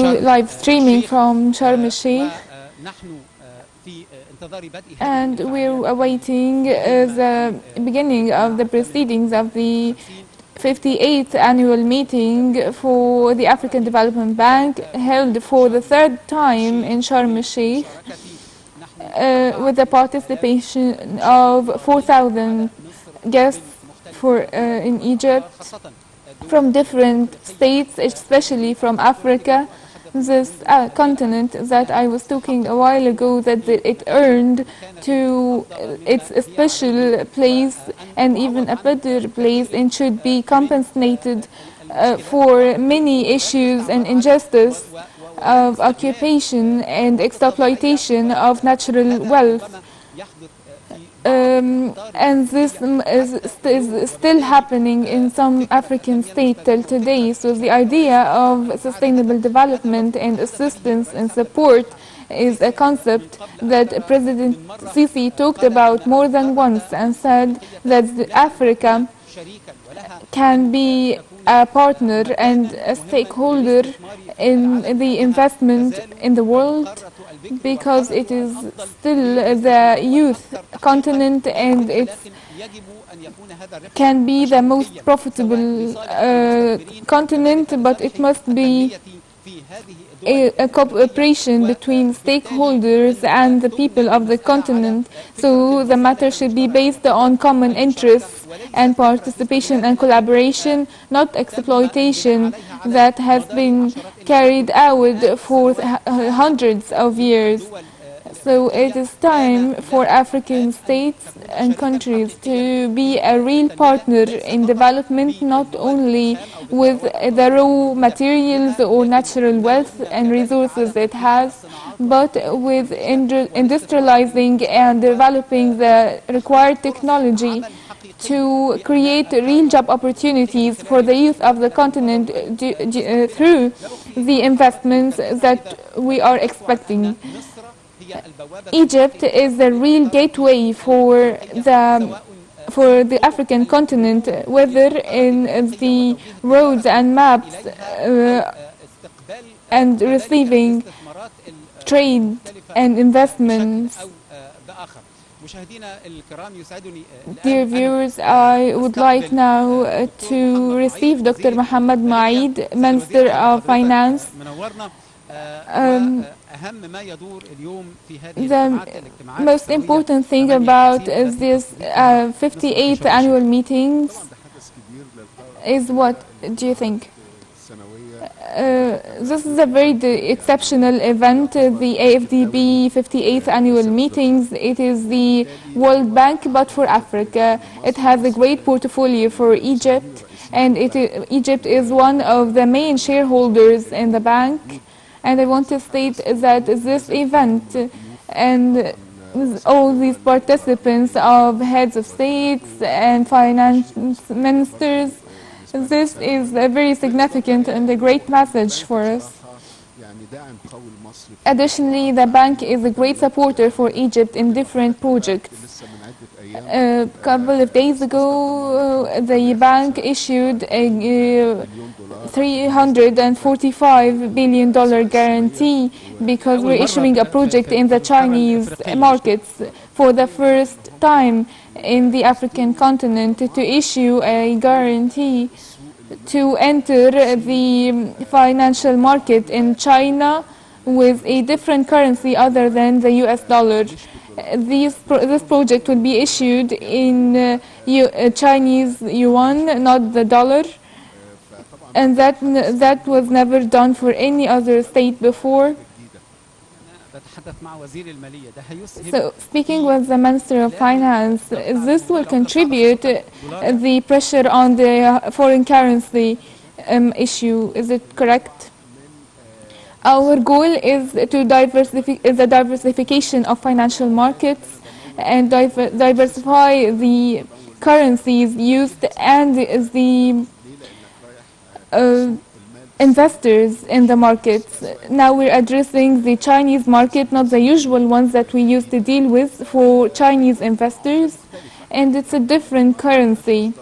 through live streaming from Sharm El Sheikh. And we're awaiting the beginning of the proceedings of the 58th annual meeting for the African Development Bank, held for the third time in Sharm El Sheikh, with the participation of 4,000 guests in Egypt from different states, especially from Africa, this continent that I was talking a while ago, that it earned to its special place and even a better place, and should be compensated for many issues and injustice of occupation and exploitation of natural wealth. And this is still happening in some African states till today. So the idea of sustainable development and assistance and support is a concept that President Sisi talked about more than once, and said that Africa can be a partner and a stakeholder in the investment in the world, because it is still the youth continent, and it can be the most profitable continent, but it must be a cooperation between stakeholders and the people of the continent. So the matter should be based on common interests and participation and collaboration, not exploitation that has been carried out for hundreds of years. So it is time for African states and countries to be a real partner in development, not only with the raw materials or natural wealth and resources it has, but with industrializing and developing the required technology to create real job opportunities for the youth of the continent through the investments that we are expecting. Egypt is the real gateway for the African continent, whether in the roads and maps and receiving trade and investments. Dear viewers, I would like now to receive Dr. Mohammed Maid, Minister of Finance. The most important thing about this 58th annual meetings is what do you think? This is a very exceptional event, the AFDB 58th annual meetings. It is the World Bank, but for Africa. It has a great portfolio for Egypt, and Egypt is one of the main shareholders in the bank. And I want to state that this event and all these participants of heads of states and finance ministers, this is a very significant and a great message for us. Additionally, the bank is a great supporter for Egypt in different projects. A couple of days ago, the bank issued a $345 billion guarantee, because we're issuing a project in the Chinese markets for the first time in the African continent, to issue a guarantee to enter the financial market in China with a different currency other than the US dollar. This project will be issued in Chinese yuan, not the dollar, and that was never done for any other state before. So, speaking with the Minister of Finance, this will contribute the pressure on the foreign currency issue. Is it correct? Our goal is to the diversification of financial markets and diversify the currencies used and the investors in the markets. Now we're addressing the Chinese market, not the usual ones that we used to deal with for Chinese investors, and it's a different currency.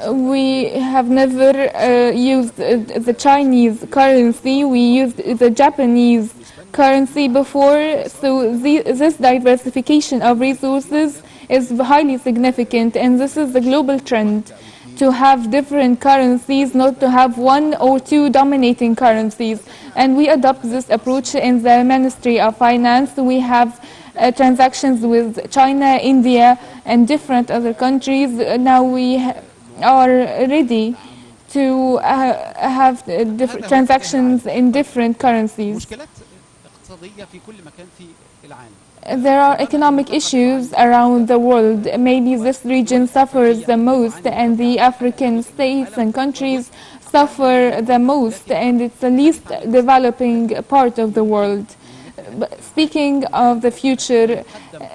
We have never used the Chinese currency. We used the Japanese currency before. So this diversification of resources is highly significant, and this is the global trend, to have different currencies, not to have one or two dominating currencies. And we adopt this approach in the Ministry of Finance. We have transactions with China, India, and different other countries. Now we are ready to have different transactions in different currencies. There are economic issues around the world. Maybe this region suffers the most, and the African states and countries suffer the most, and it's the least developing part of the world. But speaking of the future,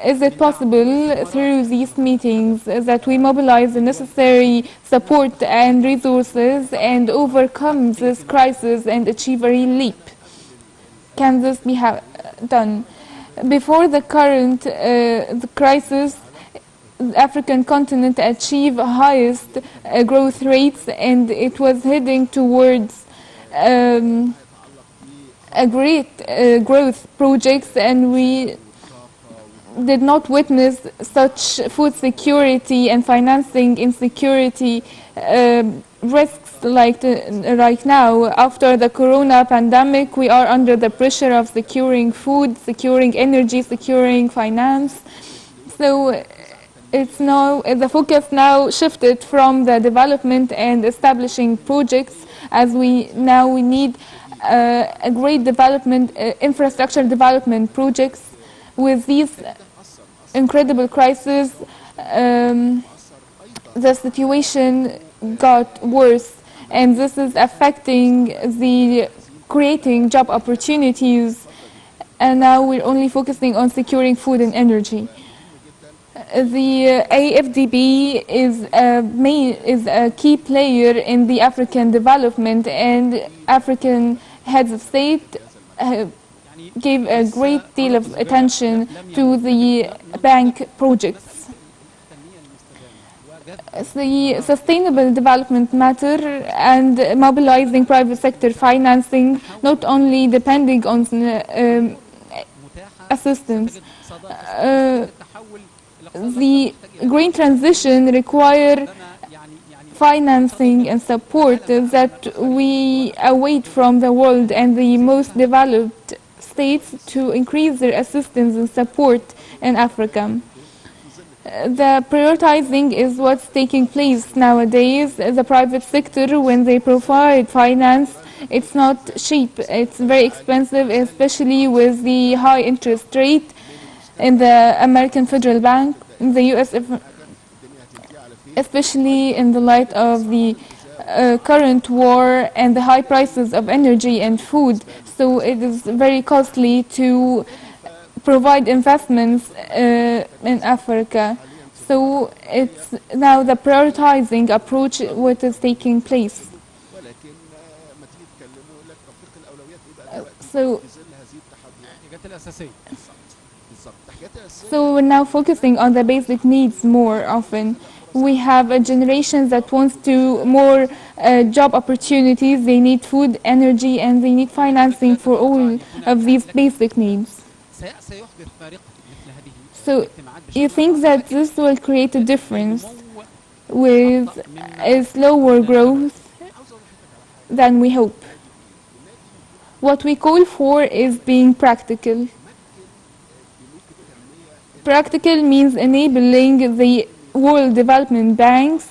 is it possible through these meetings that we mobilize the necessary support and resources and overcome this crisis and achieve a real leap? Can this be done? Before the current the crisis, the African continent achieved highest growth rates, and it was heading towards a great growth projects, and we did not witness such food security and financing insecurity risks like right now. After the corona pandemic, we are under the pressure of securing food, securing energy, securing finance. So it's now the focus now shifted from the development and establishing projects, as we need a great development infrastructure development projects. With these incredible crises, the situation got worse, and this is affecting the creating job opportunities, and now we're only focusing on securing food and energy. The AFDB is a key player in the African development, and African heads of state gave a great deal of attention to the bank projects. The sustainable development matter and mobilizing private sector financing, not only depending on assistance. The green transition require financing and support that we await from the world and the most developed states to increase their assistance and support in Africa. The prioritizing is what's taking place nowadays. The private sector, when they provide finance, it's not cheap, it's very expensive, especially with the high interest rate in the American Federal Bank, in the US, especially in the light of the current war and the high prices of energy and food. So it is very costly to provide investments in Africa. So it's now the prioritizing approach what is taking place. So we're now focusing on the basic needs more often. We have a generation that wants to more job opportunities. They need food, energy, and they need financing for all of these basic needs. So you think that this will create a difference with a slower growth than we hope? What we call for is being practical. Practical means enabling the World Development Banks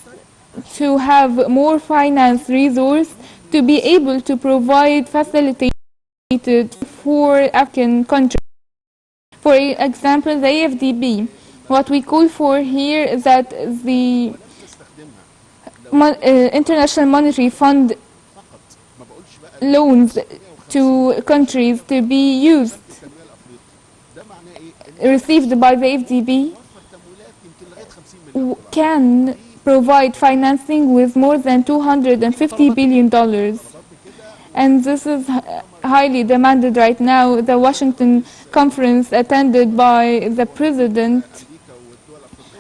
to have more finance resource to be able to provide facilitated for African countries. For example, the AFDB. What we call for here is that the International Monetary Fund loans to countries to be used, received by the AFDB, can provide financing with more than $250 billion. And this is highly demanded right now. The Washington conference attended by the president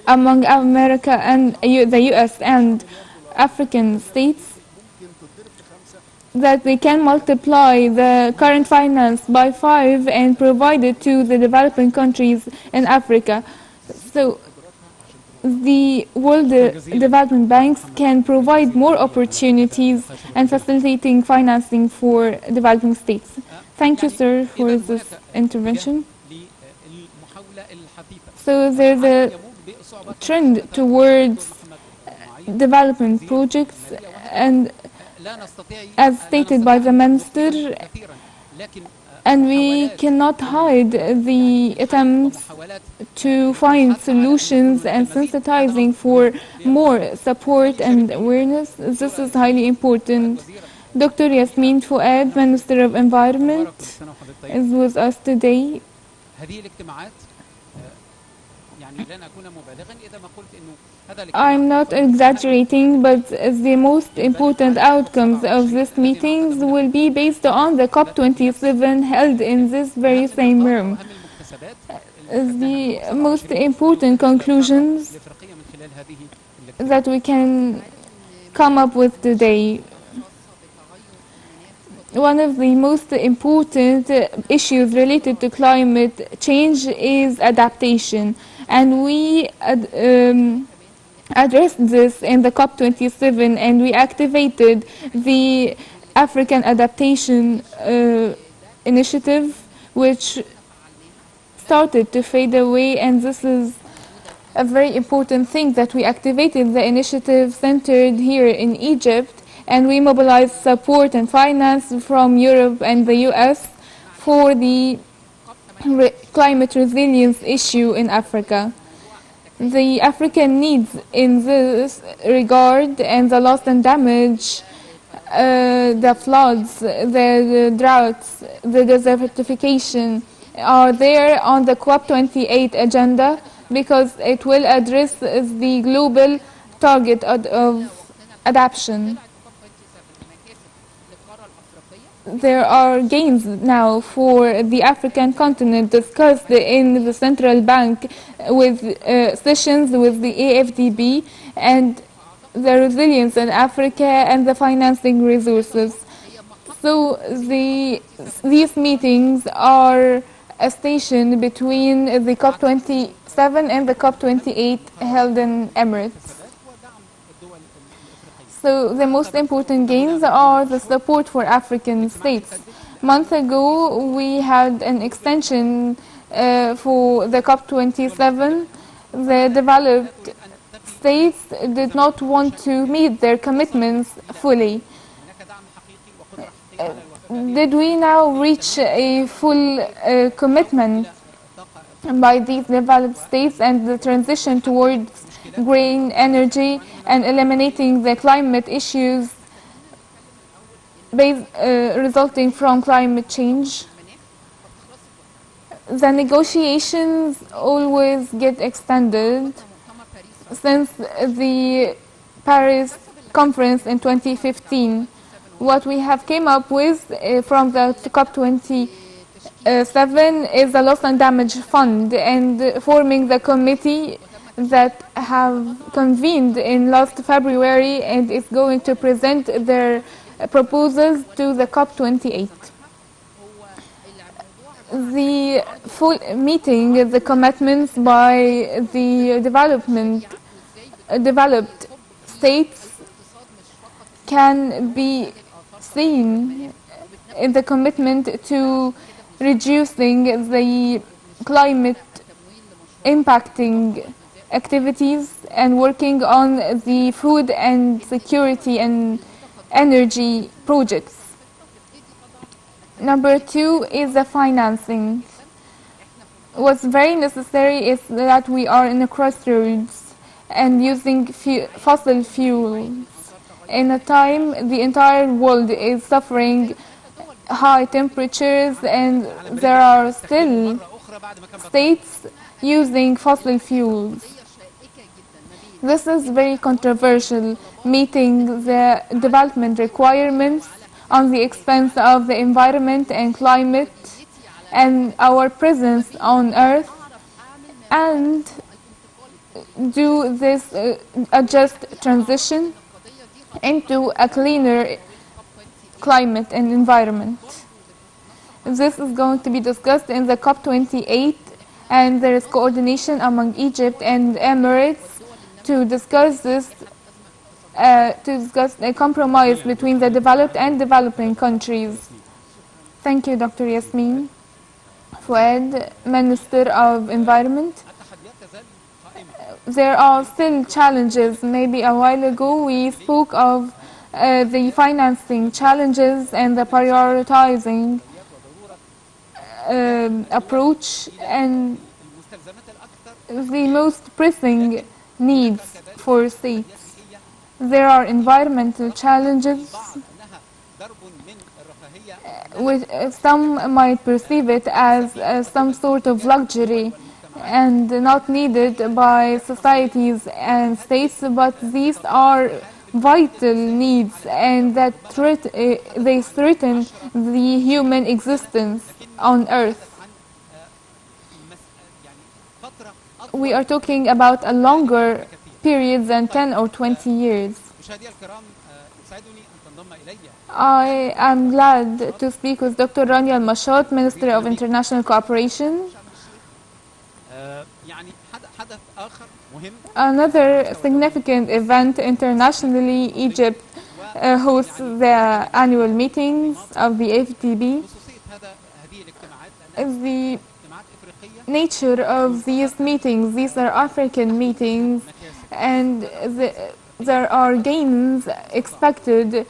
among America and the US and African states that they can multiply the current finance by 5 and provide it to the developing countries in Africa. So the World Development Banks can provide more opportunities and facilitating financing for developing states. Thank you, sir, for this intervention. So there's a trend towards development projects, and as stated by the minister, and we cannot hide the attempts to find solutions and sensitizing for more support and awareness. This is highly important. Dr. Yasmin Fuad, Minister of Environment, is with us today. I'm not exaggerating, but the most important outcomes of these meetings will be based on the COP27 held in this very same room. The most important conclusions that we can come up with today. One of the most important issues related to climate change is adaptation, and we addressed this in the COP27, and we activated the African Adaptation Initiative, which started to fade away, and this is a very important thing that we activated the initiative centered here in Egypt, and we mobilized support and finance from Europe and the US for the climate resilience issue in Africa. The African needs in this regard and the loss and damage, the floods, the droughts, the desertification are there on the COP28 agenda because it will address the global target of adaptation. There are gains now for the African continent discussed in the central bank with sessions with the AFDB and the resilience in Africa and the financing resources. So these meetings are a station between the COP27 and the COP28 held in Emirates. So the most important gains are the support for African states. Months ago, we had an extension for the COP27. The developed states did not want to meet their commitments fully. Did we now reach a full commitment by these developed states and the transition towards green energy and eliminating the climate issues resulting from climate change? The negotiations always get extended since the Paris conference in 2015. What we have came up with from the COP27 is a loss and damage fund, and forming the committee that have convened in last February and is going to present their proposals to the COP28. The full meeting, the commitments by the developed states can be seen in the commitment to reducing the climate impacting activities and working on the food and security and energy projects. Number 2 is the financing. What's very necessary is that we are in a crossroads and using fossil fuels. In a time the entire world is suffering high temperatures and there are still states using fossil fuels. This is very controversial, meeting the development requirements on the expense of the environment and climate and our presence on Earth, and do this a just transition. into a cleaner climate and environment. This is going to be discussed in the COP28, and there is coordination among Egypt and Emirates to discuss this, to discuss a compromise between the developed and developing countries. Thank you, Dr. Yasmin Fouad, Minister of Environment. There are still challenges. Maybe a while ago we spoke of the financing challenges and the prioritizing approach and the most pressing needs for states. There are environmental challenges which some might perceive it as some sort of luxury and not needed by societies and states, but these are vital needs and that they threaten the human existence on Earth. We are talking about a longer period than 10 or 20 years. I am glad to speak with Dr. Rania Al-Mashat, Minister of International Cooperation. Another significant event internationally, Egypt hosts the annual meetings of the FDB. The nature of these meetings, these are African meetings, and there are gains expected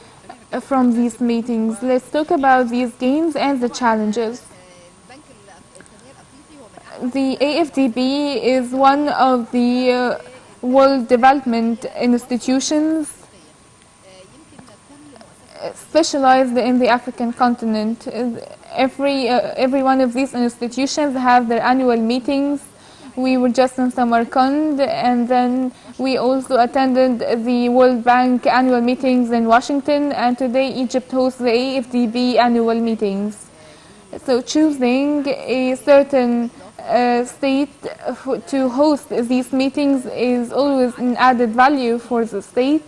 from these meetings. Let's talk about these gains and the challenges. The AFDB is one of the world development institutions specialized in the African continent. Every one of these institutions have their annual meetings. We were just in Samarkand, and then we also attended the World Bank annual meetings in Washington, and today Egypt hosts the AFDB annual meetings. So choosing a certain state to host these meetings is always an added value for the state,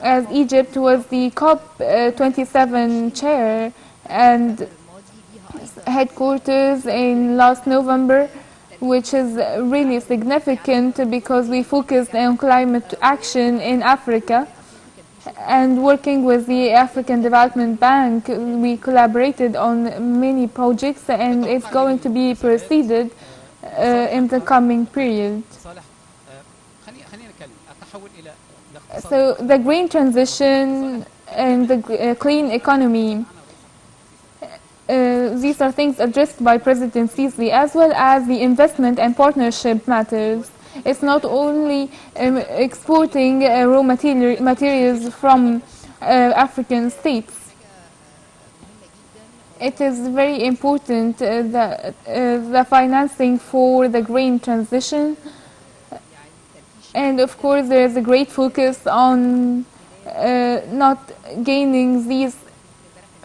as Egypt was the COP27 chair and headquarters in last November, which is really significant because we focused on climate action in Africa. And working with the African Development Bank, we collaborated on many projects, and it's going to be proceeded in the coming period. So the green transition and the clean economy, these are things addressed by President Sisi, as well as the investment and partnership matters. It's not only exporting raw materials from African states. It is very important that the financing for the green transition, and of course there is a great focus on not gaining these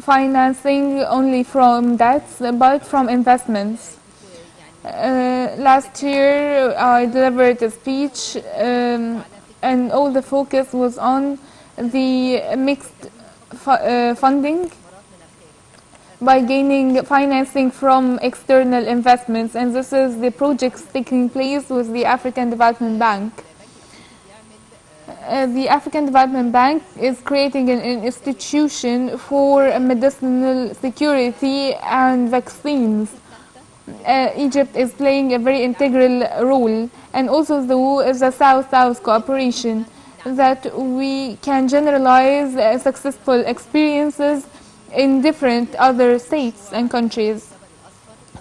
financing only from debts but from investments. Last year I delivered a speech and all the focus was on the mixed funding by gaining financing from external investments, and this is the projects taking place with the African Development Bank. The African Development Bank is creating an institution for medicinal security and vaccines. Egypt is playing a very integral role, and also the South-South cooperation, that we can generalize successful experiences in different other states and countries,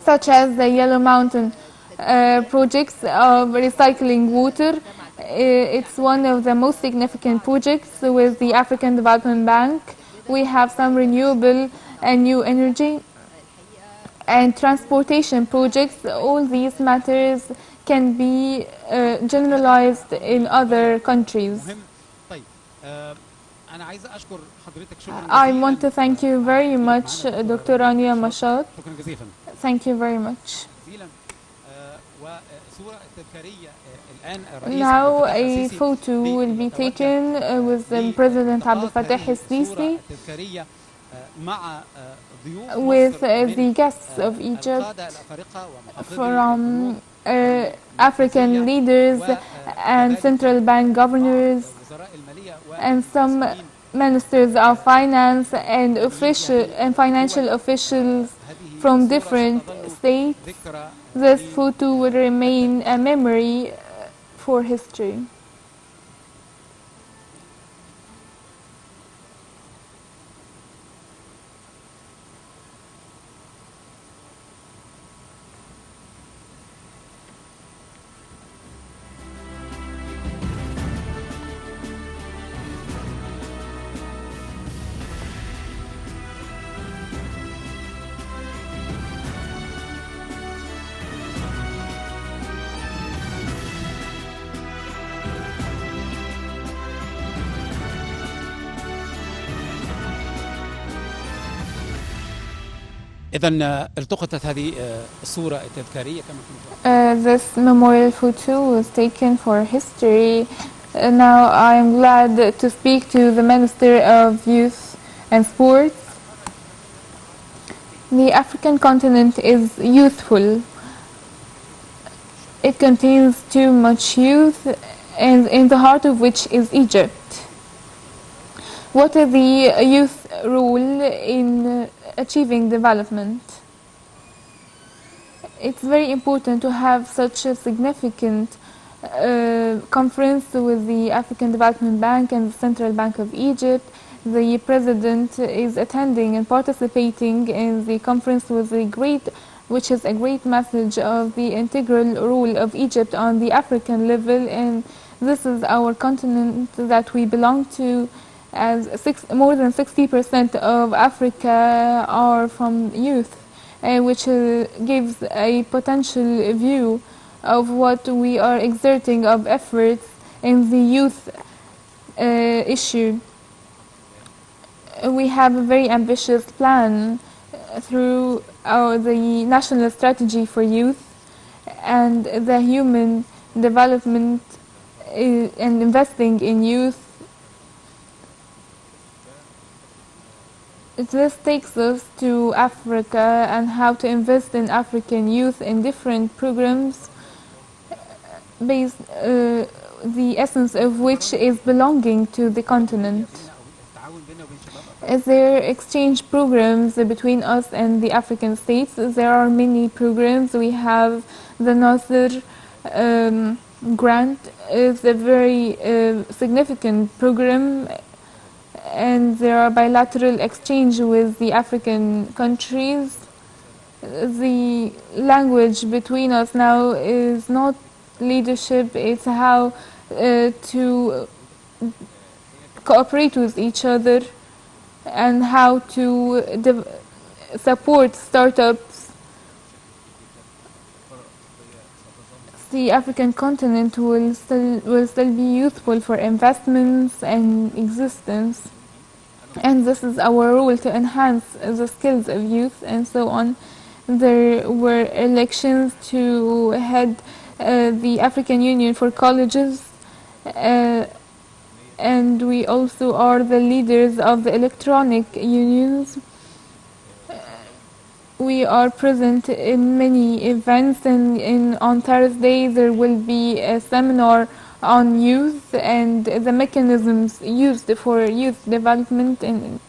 such as the Yellow Mountain projects of recycling water. It's one of the most significant projects with the African Development Bank. We have some renewable and new energy and transportation projects. All these matters can be generalized in other countries. I want to thank you very much, Dr. Rania Mashat. Thank you very much. Now a photo will be taken with President Abdel Fattah el-Sisi with the guests of Egypt from African leaders and central bank governors and some ministers of finance and financial officials from different states. This photo will remain a memory for history. إذا التقطت هذه الصورة التذكارية كما كنت. This memorial photo was taken for history. Now I am glad to speak to the Minister of Youth and Sports. The African continent is youthful. It contains too much youth, and in the heart of which is Egypt. What is the youth role in achieving development? It's very important to have such a significant conference with the African Development Bank and the Central Bank of Egypt. The president is attending and participating in the conference which is a great message of the integral role of Egypt on the African level, and this is our continent that we belong to. As more than 60% of Africa are from youth, which gives a potential view of what we are exerting of efforts in the youth issue. We have a very ambitious plan through the National Strategy for Youth and the human development and investing in youth. This takes us to Africa and how to invest in African youth in different programs based the essence of which is belonging to the continent. As there are exchange programs between us and the African states, there are many programs. We have the Nasser grant is a very significant program, and there are bilateral exchange with the African countries. The language between us now is not leadership, it's how to cooperate with each other and how to support startups. The African continent will still be useful for investments and existence, and this is our role to enhance the skills of youth and so on. There were elections to head the African Union for colleges, and we also are the leaders of the electronic unions. We are present in many events, and on Thursday there will be a seminar on youth and the mechanisms used for youth development, and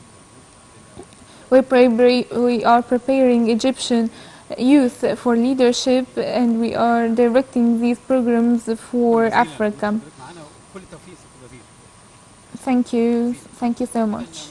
we are preparing Egyptian youth for leadership, and we are directing these programs for Africa. Thank you so much.